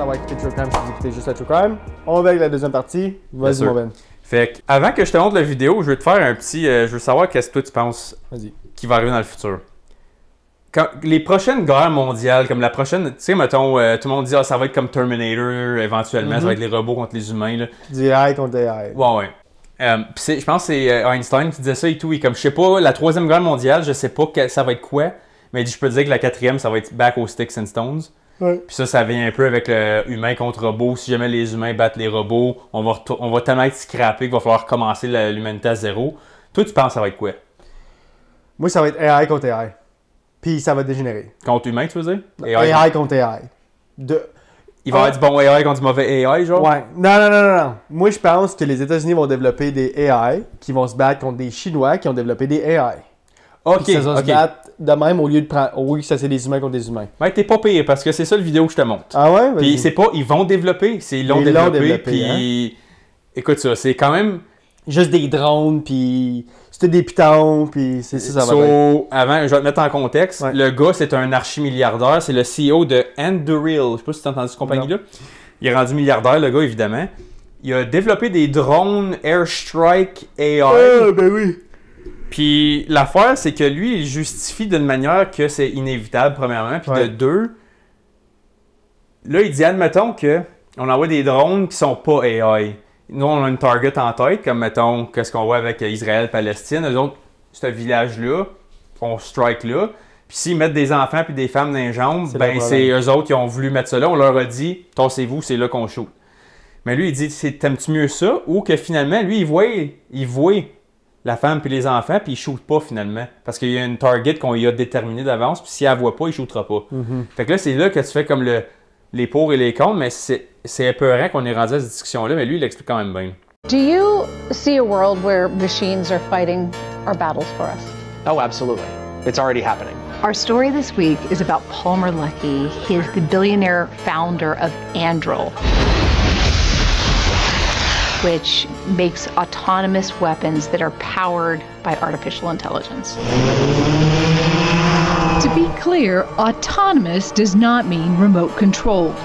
d'avoir écouté True Crime si vous écoutez juste la True Crime. On va avec la deuxième partie. Vas-y, mon Ben. Fait que, avant que je te montre la vidéo, je veux te faire un petit. Je veux savoir qu'est-ce que toi tu penses qui va arriver dans le futur. Quand, les prochaines guerres mondiales, comme la prochaine, tu sais, mettons, tout le monde dit ça va être comme Terminator éventuellement, ça va être les robots contre les humains. Là. Du AI contre AI. Ouais. Je pense que c'est Einstein qui disait ça et tout. Et comme je sais pas, la troisième guerre mondiale, je sais pas ça va être quoi, mais je peux te dire que la quatrième, ça va être back aux Sticks and Stones. Ouais. Puis ça vient un peu avec le humain contre robot. Si jamais les humains battent les robots, on va tellement être scrappé qu'il va falloir commencer l'humanité à zéro. Toi, tu penses que ça va être quoi? Moi, ça va être AI contre AI. Puis ça va dégénérer. Contre humain, tu veux dire? AI contre AI. Il va y avoir du bon AI contre du mauvais AI, genre? Ouais. Non. Moi, je pense que les États-Unis vont développer des AI qui vont se battre contre des Chinois qui ont développé des AI. Ok. Ça va se battre de même au lieu que ça c'est des humains contre des humains. Ouais, t'es pas pire parce que c'est ça le vidéo que je te montre. Ah ouais? Puis c'est pas, ils vont développer, ils l'ont développé. Puis écoute ça, c'est quand même. Juste des drones, puis c'était des pitons, puis c'est ça, ça va être. Avant, je vais te mettre en contexte. Ouais. Le gars, c'est un archi-milliardaire. C'est le CEO de Anduril. Je sais pas si tu as entendu cette compagnie-là. Il est rendu milliardaire, le gars, évidemment. Il a développé des drones Airstrike AI. Ah, ben oui! Puis l'affaire, c'est que lui, il justifie d'une manière que c'est inévitable, premièrement. Puis de deux, là, il dit, admettons qu'on envoie des drones qui sont pas AI. Nous, on a une target en tête, comme mettons, qu'est-ce qu'on voit avec Israël-Palestine. Eux autres, ce village-là, on strike là. Puis s'ils mettent des enfants puis des femmes dans les jambes, ben c'est eux autres qui ont voulu mettre ça là. On leur a dit, tassez-vous, c'est là qu'on shoot. Mais lui, il dit, t'aimes-tu mieux ça? Ou que finalement, lui, il voit la femme puis les enfants, puis il shoot pas finalement. Parce qu'il y a une target qu'on y a déterminée d'avance, puis si elle voit pas, il shootera pas. Fait que là, c'est là que tu fais comme les pour et les contre, mais c'est épeurant qu'on est rendu à cette discussion-là, mais lui, il l'explique quand même bien. Do you see a world where machines are fighting our battles for us? Oh, absolutely. It's already happening. Our story this week is about Palmer Luckey. He is the billionaire founder of Anduril, which makes autonomous weapons that are powered by artificial intelligence. To be clear, autonomous does not mean remote controlled.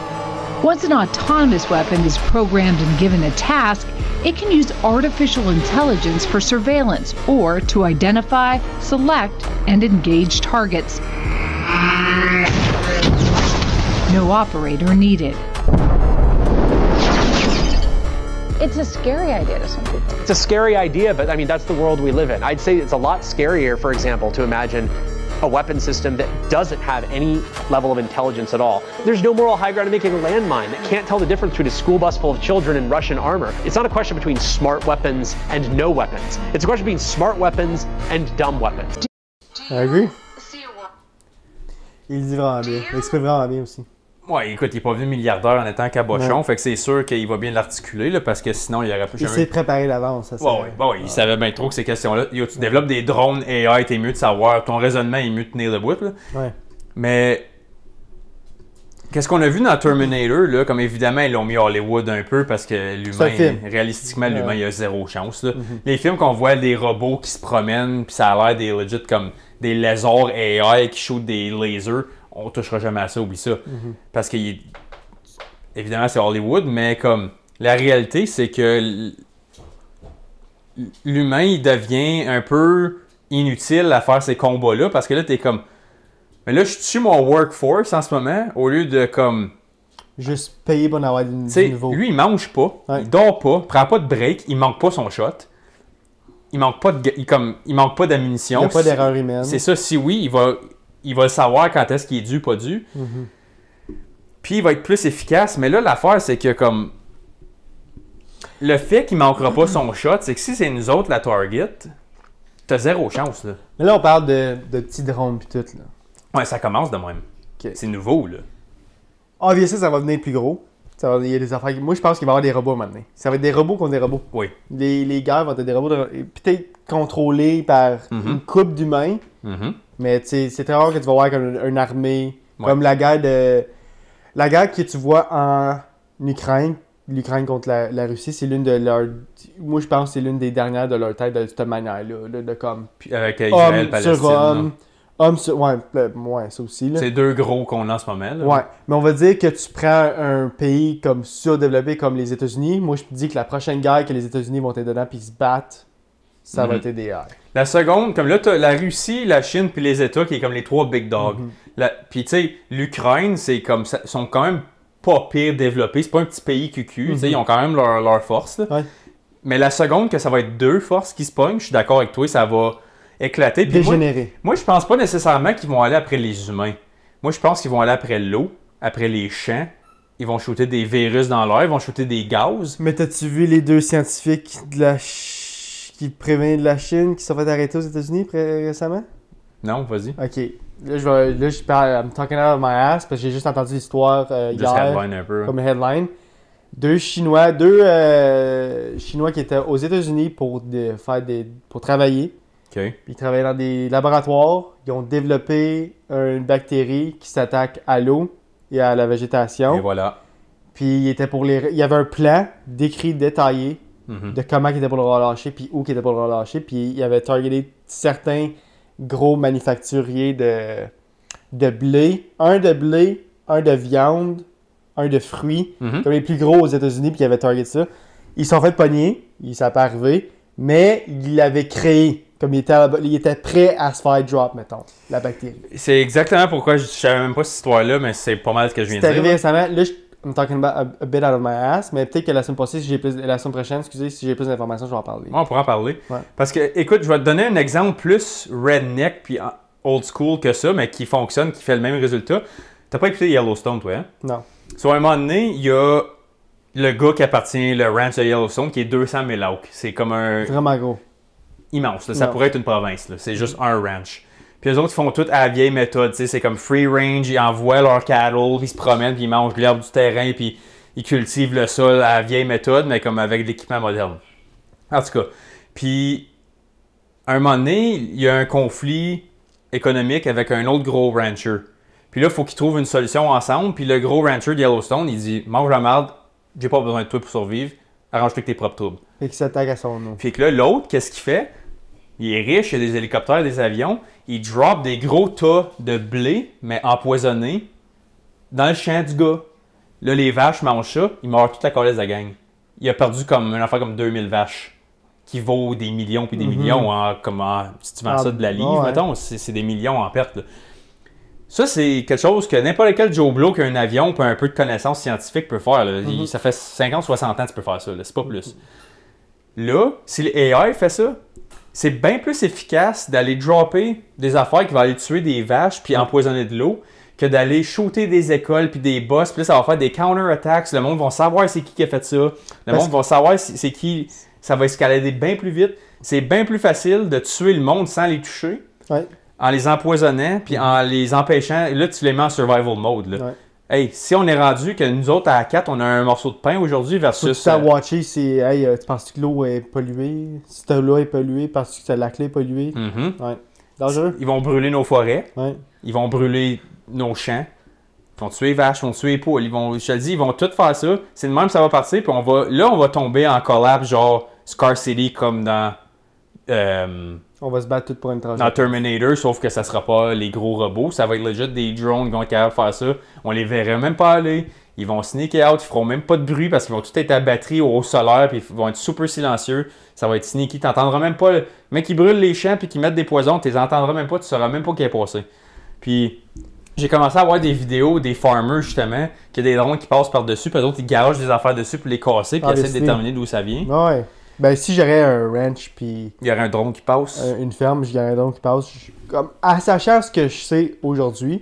Once an autonomous weapon is programmed and given a task, it can use artificial intelligence for surveillance or to identify, select, and engage targets. No operator needed. It's a scary idea to some people. It's a scary idea, but I mean, that's the world we live in. I'd say it's a lot scarier, for example, to imagine a weapon system that doesn't have any level of intelligence at all. There's no moral high ground in making a landmine that can't tell the difference between a school bus full of children and Russian armor. It's not a question between smart weapons and no weapons. It's a question between smart weapons and dumb weapons. I agree. Il dit vraiment bien. Il exprime vraiment bien aussi. Ouais, écoute, il n'est pas venu milliardaire en étant cabochon, fait que c'est sûr qu'il va bien l'articuler, parce que sinon, il aurait pas jamais... Il s'est préparé d'avance, ça. Il savait bien trop que ces questions-là. Tu développes des drones AI, t'es mieux de savoir, ton raisonnement est mieux de tenir debout, là. Ouais. Mais... Qu'est-ce qu'on a vu dans Terminator, là, comme évidemment, ils l'ont mis à Hollywood un peu, parce que l'humain, réalistiquement, l'humain, il a zéro chance, là. Les films qu'on voit, des robots qui se promènent, puis ça a l'air des legit comme des lézards AI qui shootent des lasers, on touchera jamais à ça, oublie ça. Parce que, évidemment, c'est Hollywood, mais comme, la réalité, c'est que l'humain, il devient un peu inutile à faire ces combats-là, parce que là, t'es comme, mais là, je tue mon workforce en ce moment, au lieu de, comme... Juste payer pour en avoir du nouveau. Lui, il mange pas, il dort pas, il prend pas de break, il manque pas son shot. Il manque pas d'ammunition. Il n'y a pas d'erreur humaine. C'est ça, si oui, il va le savoir quand est-ce qu'il est dû, pas dû. Puis il va être plus efficace. Mais là, l'affaire, c'est que comme... Le fait qu'il manquera pas son shot, c'est que si c'est nous autres la target, t'as zéro chance, là. Mais là, on parle de petits drones pis tout, là. Ouais, ça commence de même. Okay. C'est nouveau, là. Obviously, ça va venir plus gros. Il y a des affaires... Moi, je pense qu'il va y avoir des robots maintenant. Ça va être des robots contre des robots. Oui. Les guerres vont être des robots peut-être contrôlés par une couple d'humains. Mais c'est très rare que tu vas voir comme une armée. Comme la guerre que tu vois en Ukraine. L'Ukraine contre la Russie, c'est l'une de leurs... Moi, je pense que c'est l'une des dernières de leur tête de cette manière-là. De comme... Avec Israël, Palestine. Sur homme, Ouais, ça aussi. C'est 2 gros qu'on a en ce moment. Là. Ouais, mais on va dire que tu prends un pays comme surdéveloppé comme les États-Unis. Moi, je te dis que la prochaine guerre que les États-Unis vont être dedans puis se battent, ça va être des AI. La seconde, comme là, tu as la Russie, la Chine puis les États qui est comme les 3 big dogs. Puis tu sais, l'Ukraine, c'est comme ça, sont quand même pas pire développés. C'est pas un petit pays cucu. Ils ont quand même leur force. Là. Ouais. Mais la seconde, que ça va être 2 forces qui se pognent, je suis d'accord avec toi, ça va éclater. Puis Dégénérer. Moi, je pense pas nécessairement qu'ils vont aller après les humains. Moi, je pense qu'ils vont aller après l'eau, après les champs. Ils vont shooter des virus dans l'air, ils vont shooter des gaz. Mais t'as-tu vu les 2 scientifiques qui préviennent de la Chine qui sont fait arrêter aux États-Unis récemment? Non, vas-y. Ok. Là, je parle, I'm talking out of my ass parce que j'ai juste entendu l'histoire Juste hier. headline un peu. Comme headline. 2 Chinois qui étaient aux États-Unis pour travailler. OK. Puis ils travaillaient dans des laboratoires. Ils ont développé une bactérie qui s'attaque à l'eau et à la végétation. Et voilà. Puis il y avait un plan décrit, détaillé de comment il était pour le relâcher, puis où il était pour le relâcher. Puis il avait targeté certains gros manufacturiers de blé. Un de blé, un de viande, un de fruits, comme les plus gros aux États-Unis, puis il avait targeté ça. Ils se sont fait pogner, ça n'a pas arrivé, mais il l'avait créé. Comme il était prêt à se faire drop, mettons, la bactérie. C'est exactement pourquoi je savais même pas cette histoire-là, mais c'est pas mal ce que je viens de dire. C'est arrivé récemment. Là, I'm talking about a bit out of my ass, mais peut-être que la semaine prochaine, si j'ai plus d'informations, je vais en parler. On pourra en parler. Ouais. Parce que, écoute, je vais te donner un exemple plus redneck puis old school que ça, mais qui fonctionne, qui fait le même résultat. T'as pas écouté Yellowstone, toi, hein? Non. Sur un moment donné, il y a le gars qui appartient, le ranch de Yellowstone, qui est 200 000 acres. C'est comme un... Vraiment gros. Immense. Là. Ça pourrait être une province. C'est juste un ranch. Puis les autres, ils font tout à la vieille méthode. C'est comme free range. Ils envoient leurs cattle, puis ils se promènent, puis ils mangent l'herbe du terrain, puis ils cultivent le sol à la vieille méthode, mais comme avec de l'équipement moderne. En tout cas. Puis, à un moment donné, il y a un conflit économique avec un autre gros rancher. Puis là, il faut qu'ils trouvent une solution ensemble. Puis le gros rancher de Yellowstone, il dit « Mange la merde, j'ai pas besoin de toi pour survivre. Arrange-toi avec tes propres troubles. » Et qu'il s'attaque à son nom. Puis que là, l'autre, qu'est-ce qu'il fait? Il est riche, il a des hélicoptères, des avions. Il drop des gros tas de blé, mais empoisonnés, dans le champ du gars. Là, les vaches mangent ça, il meurt toute la colaisse de la gang. Il a perdu comme une affaire comme 2000 vaches, qui vaut des millions puis des millions. Si tu vends ça de la livre, mettons, c'est des millions en perte. Là. Ça, c'est quelque chose que n'importe quel Joe Blow qui a un avion et un peu de connaissances scientifiques peut faire. Là. Ça fait 50-60 ans que tu peux faire ça, c'est pas plus. Là, si l'AI fait ça, c'est bien plus efficace d'aller dropper des affaires qui vont aller tuer des vaches puis empoisonner de l'eau que d'aller shooter des écoles puis des boss. Puis là, ça va faire des counter-attacks. Le monde va savoir c'est qui a fait ça. Le monde va savoir c'est qui. Ça va escalader bien plus vite. C'est bien plus facile de tuer le monde sans les toucher. Ouais. En les empoisonnant puis en les empêchant. Là, tu les mets en survival mode. Là. Ouais. Hey, si on est rendu que nous autres, à 4, on a un morceau de pain aujourd'hui versus... Faut que tu watcher, c'est, hey, tu penses que l'eau est polluée? Si l'eau est polluée, penses-tu que la clé est polluée? Ouais. Dangereux. Ils vont brûler nos forêts. Ouais. Ils vont brûler nos champs. Ils vont tuer les vaches, ils vont tuer les poules. Je te le dis, ils vont tout faire ça. C'est de même que ça va partir. Puis on va tomber en collapse, genre Scar City, comme dans... on va se battre tout pour une tragédie. Dans Terminator, sauf que ça sera pas les gros robots. Ça va être legit des drones qui vont être capables de faire ça. On les verrait même pas aller. Ils vont sneaker out, ils feront même pas de bruit parce qu'ils vont tout être à batterie au haut solaire, puis ils vont être super silencieux. Ça va être sneaky. T'entendras même pas. Le mec qui brûle les champs puis qui mettent des poisons, tu les entendras même pas, tu sauras même pas qui est passé. Puis j'ai commencé à voir des vidéos des farmers justement, qu'il y a des drones qui passent par-dessus, puis d'autres ils garagent des affaires dessus pour les casser, puis essaient de déterminer d'où ça vient. Ouais. Ben, si j'aurais un ranch, puis... Il y aurait un drone qui passe. Une ferme, j'aurais un drone qui passe. Comme, à sachant ce que je sais aujourd'hui,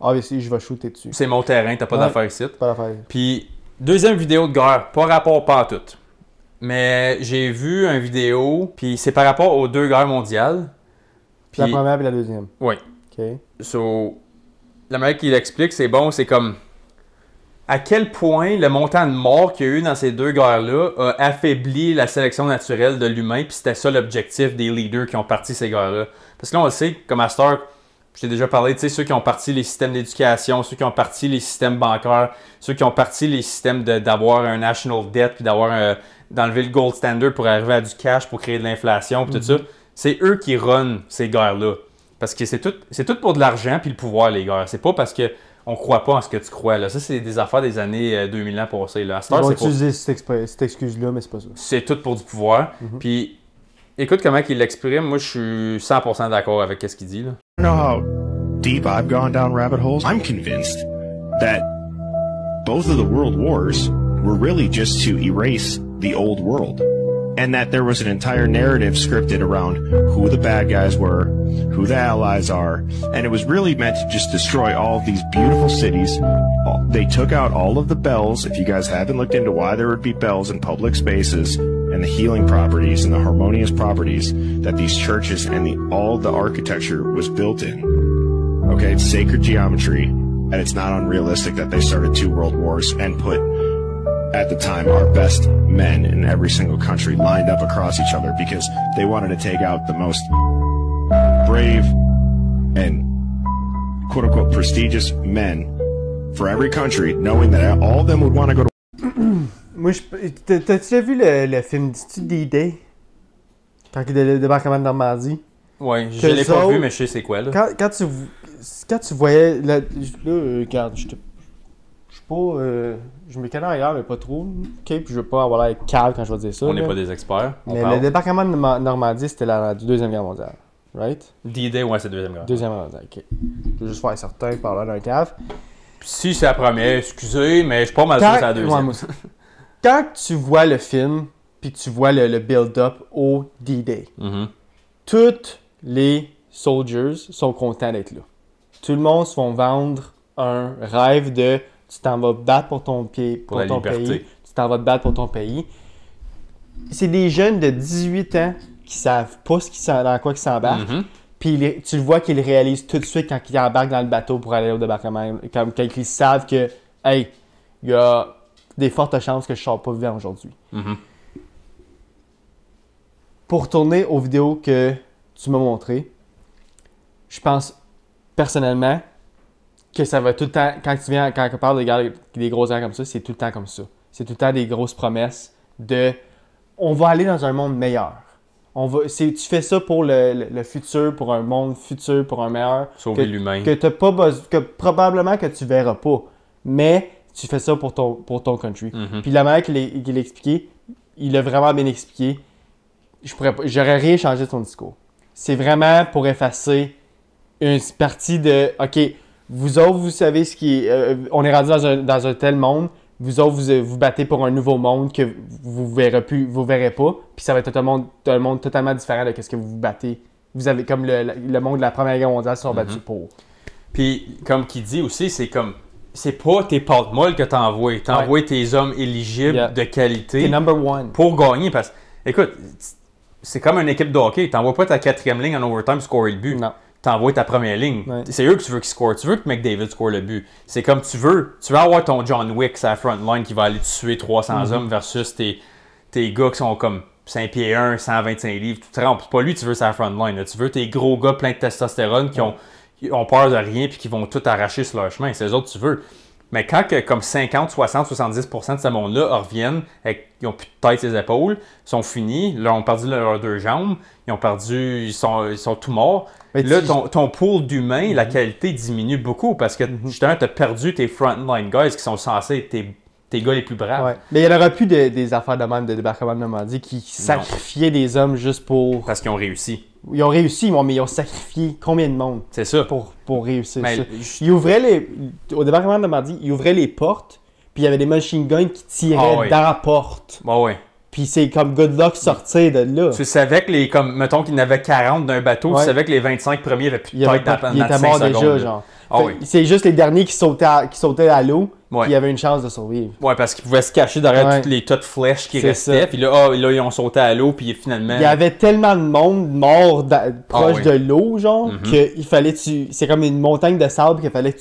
obviously, je vais shooter dessus. C'est mon terrain, t'as pas d'affaire ici. Pas d'affaire. Puis, deuxième vidéo de guerre, pas rapport pas à tout. Mais j'ai vu une vidéo, puis c'est par rapport aux 2 guerres mondiales. Puis la première et la deuxième. Oui. OK. So, la manière qu'il explique, c'est bon, c'est comme... à quel point le montant de morts qu'il y a eu dans ces 2 guerres-là a affaibli la sélection naturelle de l'humain, puis c'était ça l'objectif des leaders qui ont parti ces guerres-là. Parce que là, on le sait, comme à Star, je t'ai déjà parlé, tu sais, ceux qui ont parti les systèmes d'éducation, ceux qui ont parti les systèmes bancaires, ceux qui ont parti les systèmes d'avoir un national debt, puis d'enlever le gold standard pour arriver à du cash, pour créer de l'inflation, puis tout ça, c'est eux qui runnent ces guerres-là. Parce que c'est tout pour de l'argent puis le pouvoir, les gars. C'est pas parce que on croit pas en ce que tu crois. Là. Ça, c'est des affaires des années 2000 ans passées. Là. Ils vont utiliser cette excuse-là, mais c'est pas ça. C'est tout pour du pouvoir. Puis, écoute comment il l'exprime. Moi, je suis 100% d'accord avec ce qu'il dit. Là. I don't know how deep I've gone down rabbit holes. I'm convinced that both of the world wars were really just to erase the old world. And that there was an entire narrative scripted around who the bad guys were, who the allies are, and it was really meant to just destroy all of these beautiful cities. They took out all of the bells. If you guys haven't looked into why there would be bells in public spaces and the healing properties and the harmonious properties that these churches and all the architecture was built in. Okay, it's sacred geometry, and it's not unrealistic that they started 2 world wars and put, at the time, our best men in every single country lined up across each other because they wanted to take out the most brave and quote-unquote prestigious men for every country, knowing that all of them would want to go to... Moi, t'as-tu déjà vu le film D-Day? Quand il est le débarquement de Normandie? Ouais, je l'ai pas vu, mais je sais c'est quoi, là. Quand tu voyais... Là, regarde, je me connais ailleurs, mais pas trop. OK, puis je veux pas avoir l'air calme quand je vais dire ça. On n'est pas des experts. Mais le débarquement de Normandie, c'était la Deuxième Guerre mondiale. Right? D-Day, ouais, c'est la Deuxième Guerre. Deuxième Guerre mondiale, OK. Je veux juste faire certain par là d'un cave. Si c'est la première, excusez, mais je suis pas mal sûr que c'est la deuxième. Ouais, quand tu vois le film, puis tu vois le build-up au D-Day, tous les soldiers sont contents d'être là. Tout le monde se font vendre un rêve de tu t'en vas battre pour ton pays, tu t'en vas te battre pour ton pays. C'est des jeunes de 18 ans qui savent pas dans quoi ils s'embarquent. Puis tu le vois qu'ils le réalisent tout de suite quand ils embarquent dans le bateau pour aller au débarquement. Quand ils savent que, hey, il y a des fortes chances que je ne sors pas vivant aujourd'hui. Pour retourner aux vidéos que tu m'as montrées, je pense personnellement que ça va tout le temps, quand on parle des gros airs comme ça, c'est tout le temps comme ça. C'est tout le temps des grosses promesses de on va aller dans un monde meilleur. Tu fais ça pour le futur, pour un monde futur, pour un meilleur. Sauver l'humain. Que probablement que tu verras pas. Mais tu fais ça pour ton country. Puis la manière qu'il l'a expliqué, il l'a vraiment bien expliqué. J'aurais rien changé de son discours. C'est vraiment pour effacer une partie de OK, vous autres, vous savez ce qui est. On est rendu dans un tel monde. Vous autres, vous battez pour un nouveau monde que vous verrez pas. Puis ça va être un monde totalement différent de ce que vous battez. Vous avez comme le monde de la Première Guerre mondiale se sont battus pour. Puis, comme qu'il dit aussi, c'est comme. C'est pas tes porte-molles que t'envoies. T'envoies tes hommes éligibles de qualité. T'es number one. Pour gagner. Parce que, écoute, c'est comme une équipe de hockey. T'envoies pas ta 4e ligne en overtime scorer le but. Non. T'envoies ta première ligne. Ouais. C'est eux que tu veux qu'ils scorent. Tu veux que McDavid score le but. C'est comme tu veux avoir ton John Wick sur la front line qui va aller tuer 300 hommes versus tes gars qui sont comme 5 pieds 1, 125 livres. Tu te rends, c'est pas lui que tu veux sur la front line. Là. Tu veux tes gros gars pleins de testostérone qui ont peur de rien puis qui vont tout arracher sur leur chemin. C'est eux autres que tu veux. Mais quand comme 50, 60, 70% de ce monde-là reviennent, ils n'ont plus de tête ses épaules, ils sont finis, là, ils ont perdu leurs 2 jambes, ils sont tout morts. Mais là, ton pool d'humains, la qualité diminue beaucoup parce que justement, tu as perdu tes frontline guys qui sont censés être tes gars les plus braves. Ouais. Mais il n'y en aura plus des affaires de même de débarquement de Normandie qui sacrifiaient des hommes juste pour... Parce qu'ils ont réussi. Ils ont réussi, mais ils ont sacrifié combien de monde? C'est ça. Pour réussir ça. Au débarquement de Normandie, ils ouvraient les portes, puis il y avait des machine guns qui tiraient dans la porte. Ouais. Puis c'est comme good luck sortir de là. Tu savais que mettons qu'il y en avait 40 d'un bateau, tu savais que les 25 premiers n'avaient plus de tête dans 5 secondes. Ils étaient morts déjà, genre. C'est juste les derniers qui sautaient à l'eau, qui avaient une chance de survivre. Ouais, parce qu'ils pouvaient se cacher derrière toutes les tas de flèches qui restaient. Puis là, ils ont sauté à l'eau, puis finalement... Il y avait tellement de monde mort proche de l'eau, genre, qu'il fallait c'est comme une montagne de sable qu'il fallait que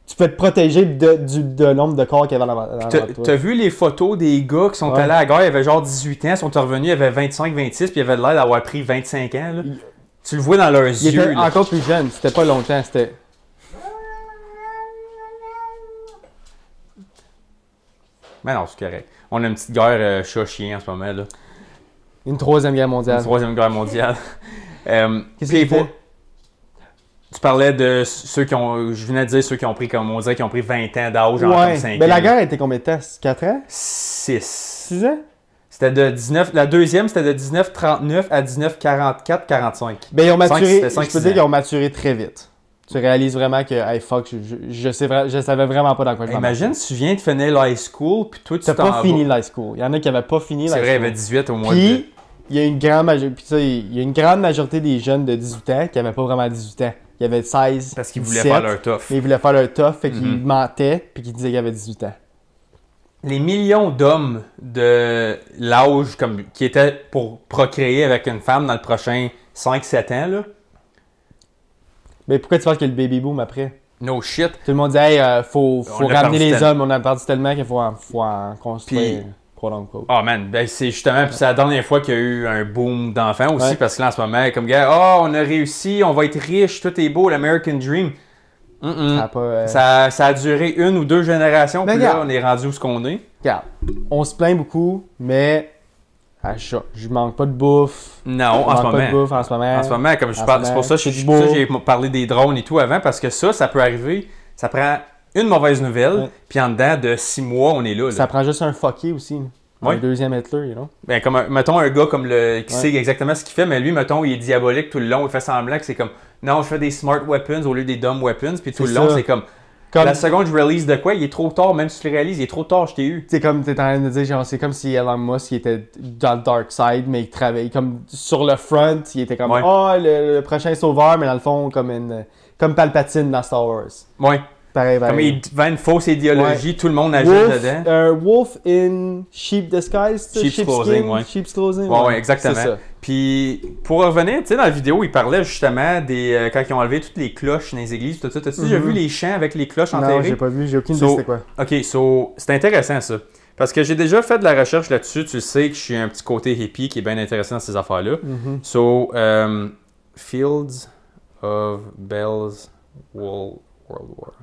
tu peux te protéger de nombre de corps qu'il y avait dans toi. T'as vu les photos des gars qui sont allés à la guerre, ils avaient genre 18 ans, ils sont revenus, ils avaient 25-26, puis ils avaient l'air d'avoir pris 25 ans. Là. Tu le vois dans leurs yeux. Ils étaient encore plus jeunes, c'était pas longtemps, c'était... Mais non, c'est correct. On a une petite guerre chat-chien en ce moment. Là. Une 3e guerre mondiale. Une 3e guerre mondiale. Qu'est-ce qu'il fait? Tu parlais de ceux qui ont, je venais de dire ceux qui ont pris, comme on dirait, qui ont pris 20 ans d'âge en comme 5 ans. Mais la guerre était combien de temps? 4 ans? 6. 6 ans? C'était de 19, la deuxième, c'était de 1939 à 1944-45. Ben, ils ont maturé, C'était 5, je peux dire qu'ils ont maturé très vite. Tu réalises vraiment que, hey, fuck, je savais vraiment pas dans quoi je m'embarquais. Imagine, tu viens de finir l'high school, puis toi, tu t'as t'en pas fini l'high school. Il y en a qui avaient pas fini l'high school. C'est vrai, il y avait 18 au mois de... Puis, il y a une grande majorité des jeunes de 18 ans qui n'avaient pas vraiment 18 ans. Il y avait 16, Parce qu'ils 17, voulaient faire leur tough. Mais ils voulaient faire leur tough, fait qu'ils mentaient, puis qu'ils disaient qu'ils avaient 18 ans. Les millions d'hommes de l'âge qui étaient pour procréer avec une femme dans le prochain 5-7 ans, là. Mais pourquoi tu penses qu'il y a le baby boom après? No shit. Tout le monde dit, hey, faut ramener les hommes, on a perdu tellement qu'il faut en construire. Oh man, ben c'est justement, puis c'est la dernière fois qu'il y a eu un boom d'enfants aussi, parce que là en ce moment, comme gars, on a réussi, on va être riche, tout est beau, l'American Dream. Ça a duré 1 ou 2 générations, puis là on est rendu où ce qu'on est. Regarde, on se plaint beaucoup, mais je manque pas de bouffe. Non, en ce moment. Pas de bouffe en ce moment. En ce moment, comme je parle, c'est pour ça que j'ai parlé des drones et tout avant, parce que ça peut arriver, ça prend une mauvaise nouvelle, puis en dedans de 6 mois, on est là. Ça prend juste un fucké aussi. Un deuxième Hitler, you know? Ben, comme mettons un gars comme qui sait exactement ce qu'il fait, mais lui, mettons, il est diabolique tout le long, il fait semblant que c'est comme non, je fais des smart weapons au lieu des dumb weapons, puis tout le long, c'est comme la seconde je release de quoi, il est trop tard, même si tu le réalises, il est trop tard, je t'ai eu. C'est comme t'es en train de dire, genre, c'est comme si Elon Musk il était dans le dark side, mais il travaillait comme sur le front, il était comme le prochain sauveur, mais dans le fond, comme Palpatine dans Star Wars. Ouais. Pareil. Comme il vend une fausse idéologie, tout le monde agit dedans. Wolf in sheep disguise, sheep's clothing, sheep's clothing. Ouais, exactement. Ça. Puis pour revenir, tu sais, dans la vidéo, il parlait justement des quand ils ont enlevé toutes les cloches dans les églises, tout ça. T'as-tu déjà vu les champs avec les cloches enterrées? Non, j'ai pas vu, j'ai aucune idée c'était quoi. Ok, c'est intéressant ça. Parce que j'ai déjà fait de la recherche là-dessus. Tu sais que je suis un petit côté hippie qui est bien intéressant dans ces affaires-là. Fields of Bells World War.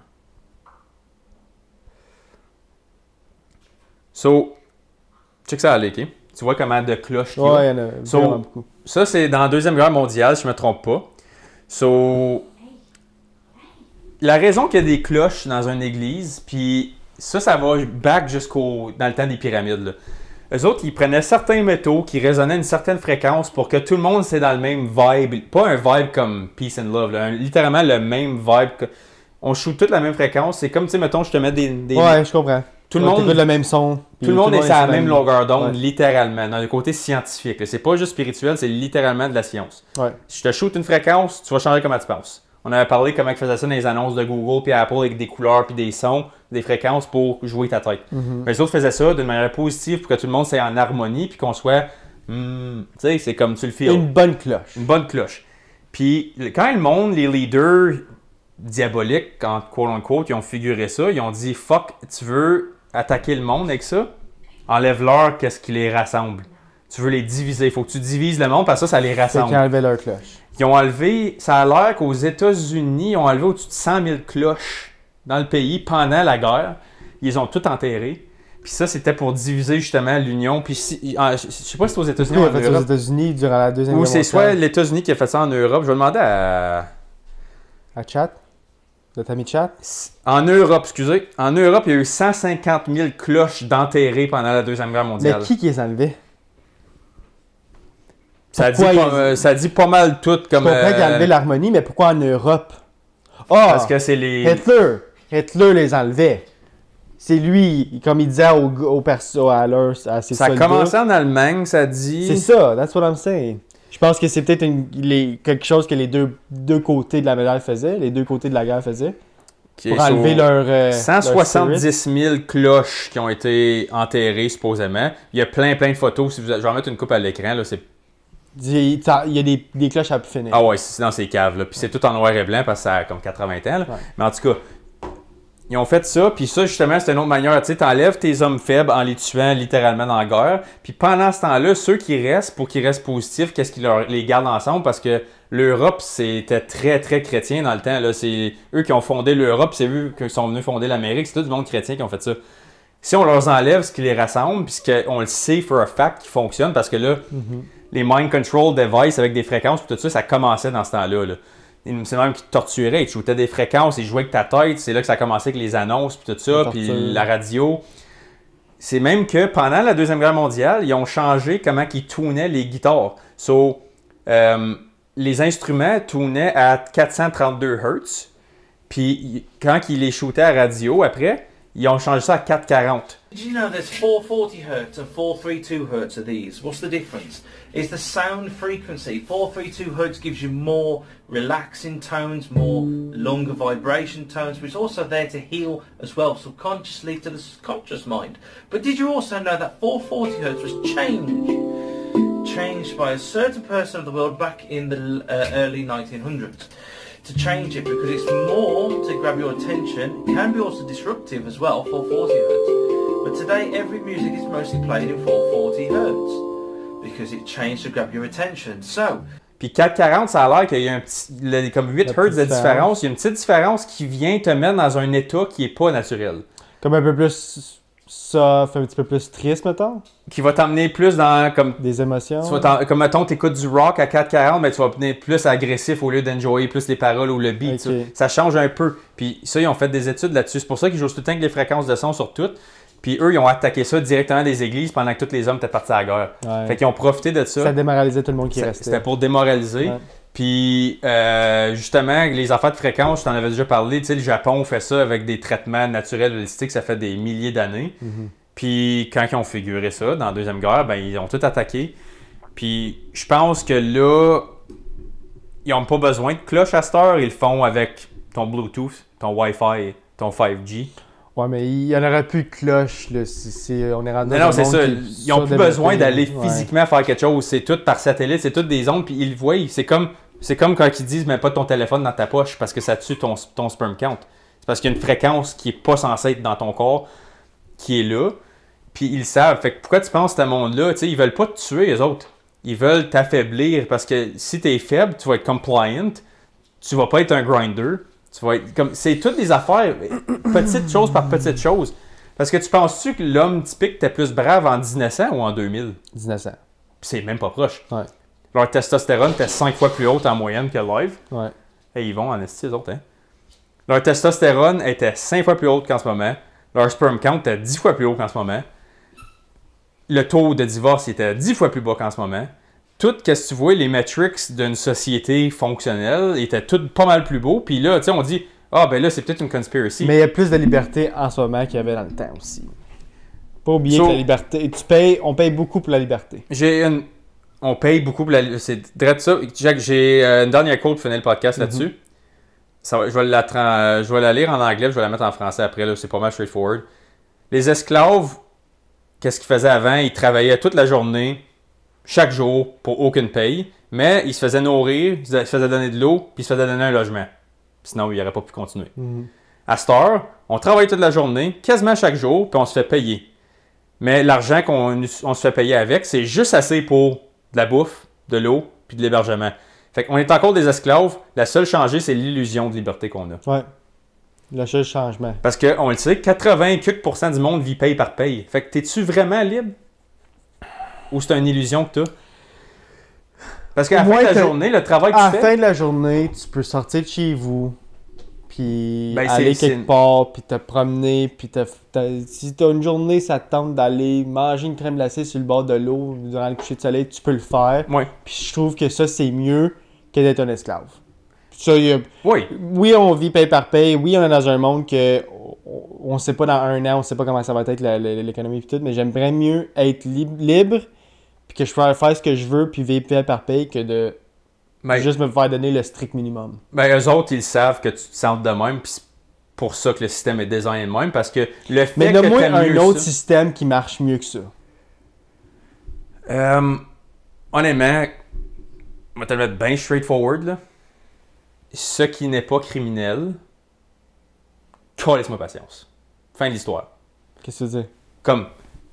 Check ça aller, ok? Tu vois comment de cloches qu'il y a. Ouais, il y en a vraiment beaucoup. Ça, c'est dans la Deuxième Guerre mondiale, si je ne me trompe pas. La raison qu'il y a des cloches dans une église, puis ça va back dans le temps des pyramides. Là. Eux autres, ils prenaient certains métaux qui résonnaient à une certaine fréquence pour que tout le monde soit dans le même vibe. Pas un vibe comme Peace and Love, là, littéralement le même vibe. On shoot toute la même fréquence. C'est comme, tu sais, mettons, je te mets des... Ouais, je comprends. Tout le monde le même son. Tout le monde est sur la même longueur d'onde, littéralement, dans le côté scientifique. C'est pas juste spirituel, c'est littéralement de la science. Ouais. Si je te shoot une fréquence, tu vas changer comment tu penses. On avait parlé comment ils faisaient ça dans les annonces de Google puis Apple avec des couleurs puis des sons, des fréquences pour jouer ta tête. Mais les autres faisaient ça d'une manière positive pour que tout le monde soit en harmonie puis qu'on soit... tu sais, c'est comme tu le fais. Une bonne cloche. Une bonne cloche. Puis quand le monde, les leaders diaboliques, quand quote-unquote, ils ont figuré ça, ils ont dit « Fuck, tu veux... attaquer le monde avec ça, enlève-leur qu'est-ce qui les rassemble. Tu veux les diviser. Il faut que tu divises le monde parce que ça les rassemble. Ils ont enlevé leur cloche. Ils ont enlevé, ça a l'air qu'aux États-Unis, ils ont enlevé au-dessus de 100 000 cloches dans le pays pendant la guerre. Ils ont tout enterré. Puis ça, c'était pour diviser justement l'Union. Puis je sais pas si c'est aux États-Unis ou en Europe. aux États-Unis durant la Deuxième Guerre mondiale. Ou c'est soit l'États-Unis qui a fait ça en Europe. Je vais demander à Chat? De Tammy Chat? En Europe, excusez. En Europe, il y a eu 150 000 cloches d'enterrées pendant la Deuxième Guerre mondiale. Mais qui les a enlevées? Ça dit pas mal tout comme... Je comprends qu'il a enlevé l'harmonie, mais pourquoi en Europe? Parce que c'est les... Hitler les enlevait. C'est lui, comme il disait aux persos, à ses soldats. Ça a commencé en Allemagne, ça dit... C'est ça, that's what I'm saying. Je pense que c'est peut-être quelque chose que les deux côtés de la médaille faisaient, les deux côtés de la guerre faisaient. Pour enlever leur 170 000 cloches qui ont été enterrées, supposément. Il y a plein de photos. Je vais en mettre une coupe à l'écran. Là, il y a des cloches à plus finir. Ah ouais, c'est dans ces caves. Là. Puis c'est tout en noir et blanc parce que ça a comme 80 ans. Là. Ouais. Mais en tout cas, ils ont fait ça. Puis ça, justement, c'est une autre manière. Tu sais, t'enlèves tes hommes faibles en les tuant littéralement dans la guerre. Puis pendant ce temps-là, ceux qui restent, pour qu'ils restent positifs, qu'est-ce qu'ils les gardent ensemble? Parce que l'Europe, c'était très, très chrétien dans le temps. Là. C'est eux qui ont fondé l'Europe. C'est eux qui sont venus fonder l'Amérique. C'est tout du monde chrétien qui ont fait ça. Si on leur enlève ce qui les rassemble, puisqu'on le sait for a fact qui fonctionne, parce que là, les mind control devices avec des fréquences, tout ça, ça commençait dans ce temps-là. Là. c'est même qu'ils te torturaient. Ils te shootaient des fréquences, ils jouaient avec ta tête. C'est là que ça a commencé avec les annonces, puis tout ça, puis la radio. C'est même que pendant la Deuxième Guerre mondiale, ils ont changé comment ils tunaient les guitares. Les instruments tunaient à 432 Hz. Puis quand ils les shootaient à radio après, ils ont changé ça à 440. Did you know there's 440 Hz and 432 Hz of these? What's the difference? It's the sound frequency. 432 Hz gives you more relaxing tones, more longer vibration tones, which is also there to heal as well, subconsciously to the subconscious mind. But did you also know that 440 Hz was changed by a certain person of the world back in the early 1900s? To change it because it's more to grab your attention. It can be also disruptive as well, 440 Hz. But today every music is mostly played in 440 Hz because it changed to grab your attention. So, puis 440, ça a l'air qu'il y a un petit, comme 8 Hz de différence. Il y a une petite différence qui vient te mettre dans un état qui n'est pas naturel. Comme un peu plus soft, un petit peu plus triste, mettons. Qui va t'emmener plus dans comme des émotions. Comme mettons, tu écoutes du rock à 440, mais tu vas venir plus agressif au lieu d'enjoyer plus les paroles ou le beat. Okay. Ça change un peu. Puis ça, ils ont fait des études là-dessus. C'est pour ça qu'ils jouent tout le temps avec les fréquences de son sur toutes. Puis eux, ils ont attaqué ça directement des églises pendant que tous les hommes étaient partis à la guerre. Ouais. Fait qu'ils ont profité de ça. Ça démoralisait tout le monde qui restait. C'était pour démoraliser. Ouais. Puis justement, les affaires de fréquences, je t'en avais déjà parlé. Tu sais, le Japon fait ça avec des traitements naturels holistiques. Ça fait des milliers d'années. Mm-hmm. Puis quand ils ont figuré ça dans la Deuxième Guerre, ben ils ont tout attaqué. Puis je pense que là, ils n'ont pas besoin de cloche à cette heure. Ils le font avec ton Bluetooth, ton Wi-Fi, ton 5G. Ouais, mais il n'y en aurait plus de cloche. Là. On est rendu non, c'est ça. Ils n'ont plus besoin d'aller physiquement faire quelque chose. C'est tout par satellite, c'est tout des ondes. Puis ils le voient. C'est comme quand ils disent, mais pas ton téléphone dans ta poche parce que ça tue ton sperm count. C'est parce qu'il y a une fréquence qui n'est pas censée être dans ton corps qui est là, puis ils le savent. Fait que pourquoi tu penses que ce monde-là, tu sais, ils veulent pas te tuer, les autres. Ils veulent t'affaiblir parce que si tu es faible, tu vas être compliant, tu vas pas être un grinder, tu vas être comme... C'est toutes des affaires, petite chose par petite chose. Parce que tu penses-tu que l'homme typique était plus brave en 1900 ou en 2000? 1900. Puis c'est même pas proche. Ouais. Leur testostérone était 5 fois plus haute en moyenne que live. Ouais. Et ils vont en esti, les autres, hein. Leur testostérone était 5 fois plus haute qu'en ce moment. Leur sperm count était 10 fois plus haut qu'en ce moment. Le taux de divorce était 10 fois plus bas qu'en ce moment. Tout, qu'est-ce que tu vois, les metrics d'une société fonctionnelle étaient tout pas mal plus beaux. Puis là, tu sais, on dit, ah ben là, c'est peut-être une conspiracy. Mais il y a plus de liberté en ce moment qu'il y avait dans le temps aussi. Pas oublier que la liberté, on paye beaucoup pour la liberté. On paye beaucoup pour la liberté. C'est direct ça. Jack, j'ai une dernière quote pour finir le podcast là-dessus. Je vais la lire en anglais, je vais la mettre en français après, là, c'est pas mal straightforward. Les esclaves, qu'est-ce qu'ils faisaient avant? Ils travaillaient toute la journée, chaque jour, pour aucune paye, mais ils se faisaient nourrir, ils se faisaient donner de l'eau, puis ils se faisaient donner un logement. Sinon, ils n'auraient pas pu continuer. Mm-hmm. À cette heure, on travaille toute la journée, quasiment chaque jour, puis on se fait payer. Mais l'argent qu'on se fait payer avec, c'est juste assez pour de la bouffe, de l'eau, puis de l'hébergement. Fait qu'on est encore des esclaves. La seule changée, c'est l'illusion de liberté qu'on a. Ouais. Le seul changement. Parce qu'on le sait, 80% du monde vit paye par paye. Fait que t'es-tu vraiment libre? Ou c'est une illusion que t'as? Parce qu'à la fin de la journée, le travail que tu fais... À la fin de la journée, tu peux sortir de chez vous, puis aller quelque part, puis te promener, puis si t'as une journée, ça te tente d'aller manger une crème glacée sur le bord de l'eau durant le coucher de soleil, tu peux le faire. Ouais. Puis je trouve que ça, c'est mieux que d'être un esclave. Ça, oui, on vit paye par paye. Oui, on est dans un monde que on sait pas dans un an, on sait pas comment ça va être l'économie et tout, mais j'aimerais mieux être libre puis que je peux faire ce que je veux puis vivre paye par paye que de juste me faire donner le strict minimum. Ben, eux autres, ils savent que tu te sens de même, puis c'est pour ça que le système est designé de même, parce que le fait mais donne-moi un autre système qui marche mieux que ça. Honnêtement, on va te le mettre bien straightforward, là. Ce qui n'est pas criminel, laisse-moi patience. Fin de l'histoire. Qu'est-ce que tu veux dire? Comme,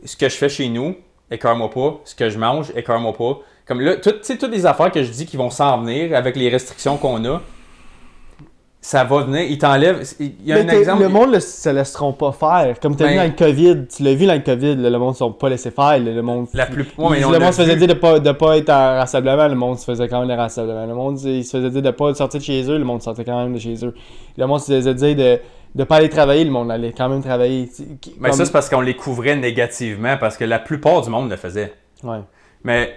ce que je fais chez nous, écœure-moi pas. Ce que je mange, écœure-moi pas. Comme là, toutes les affaires que je dis qui vont s'en venir avec les restrictions qu'on a, ça va venir, il t'enlève. Il y a mais un exemple. Le monde ne se laisseront pas faire. Comme tu as vu dans le COVID, tu l'as vu dans le COVID, le monde ne sont pas laissés faire. Le monde, le monde se faisait dire de pas être en rassemblement, le monde se faisait quand même des rassemblements. Le monde il se faisait dire de pas sortir de chez eux, le monde sortait quand même de chez eux. Le monde se faisait dire de ne pas aller travailler, le monde allait quand même travailler. Mais ça, c'est parce qu'on les couvrait négativement, parce que la plupart du monde le faisait. Ouais. Mais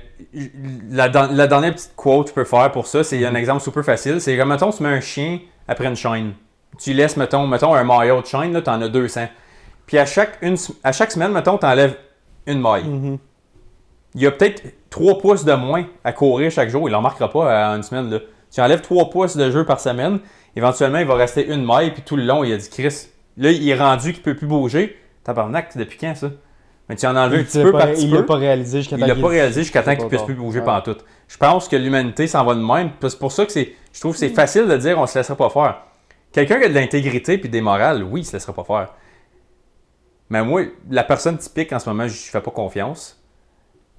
la dernière petite quote que tu peux faire pour ça, c'est un exemple super facile. C'est comme, mettons, tu mets un chien après une chaîne. Tu laisses, mettons un maillot de chaîne, tu en as 200. Puis à chaque semaine, mettons, tu enlèves une maille. Mm-hmm. Il y a peut-être 3 pouces de moins à courir chaque jour. Il n'en marquera pas en une semaine. Là. Tu enlèves 3 pouces de jeu par semaine. Éventuellement, il va rester une maille. Puis tout le long, il a dit, Chris, là, il est rendu qu'il ne peut plus bouger. Tabarnak, depuis quand ça? Mais tu en as enlevé un petit peu par petit peu. Il l'a pas réalisé jusqu'à temps qu'il ne puisse plus bouger pantoute. Je pense que l'humanité s'en va de même. C'est pour ça que je trouve que c'est facile de dire on se laissera pas faire. Quelqu'un qui a de l'intégrité et des morales, oui, il se laissera pas faire. Mais moi, la personne typique en ce moment, je fais pas confiance.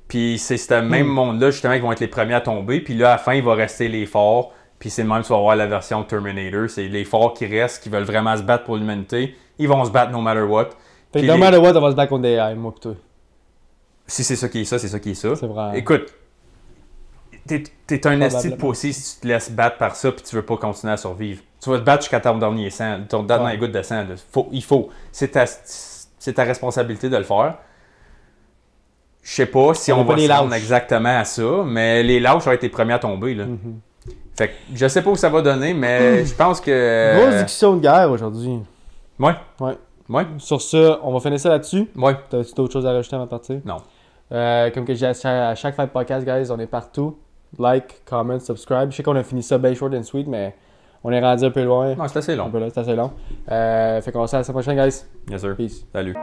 Puis c'est ce même monde-là, justement, qui vont être les premiers à tomber. Puis là, à la fin, il va rester les forts. Puis c'est le même, tu vas voir la version Terminator. C'est les forts qui restent, qui veulent vraiment se battre pour l'humanité. Ils vont se battre no matter what. Fait que no matter what, on va se battre contre des AI, moi pis toi. Si c'est ça qui est ça, c'est ça qui est ça. C'est vrai. Écoute, t'es un esti de poussé si tu te laisses battre par ça puis tu veux pas continuer à survivre. Tu vas te battre jusqu'à ton dernier sang, ton dernier goutte de sang. Il faut. C'est ta responsabilité de le faire. Je sais pas si on va se rendre exactement à ça, mais les lâches auraient été les premiers à tomber. Là. Mm-hmm. Fait que je sais pas où ça va donner, mais je pense que... Grosse discussion de guerre aujourd'hui. Ouais. Sur ça, on va finir ça là-dessus. Ouais. T'as-tu d'autres choses à rajouter avant de partir? Non. Comme que j'ai à chaque fin de podcast, guys, on est partout. Like, comment, subscribe. Je sais qu'on a fini ça bien short and sweet, mais on est rendu un peu loin. Non, c'est assez long. C'est assez long. Fait qu'on va se voir la semaine prochaine, guys. Yes, sir. Peace. Salut.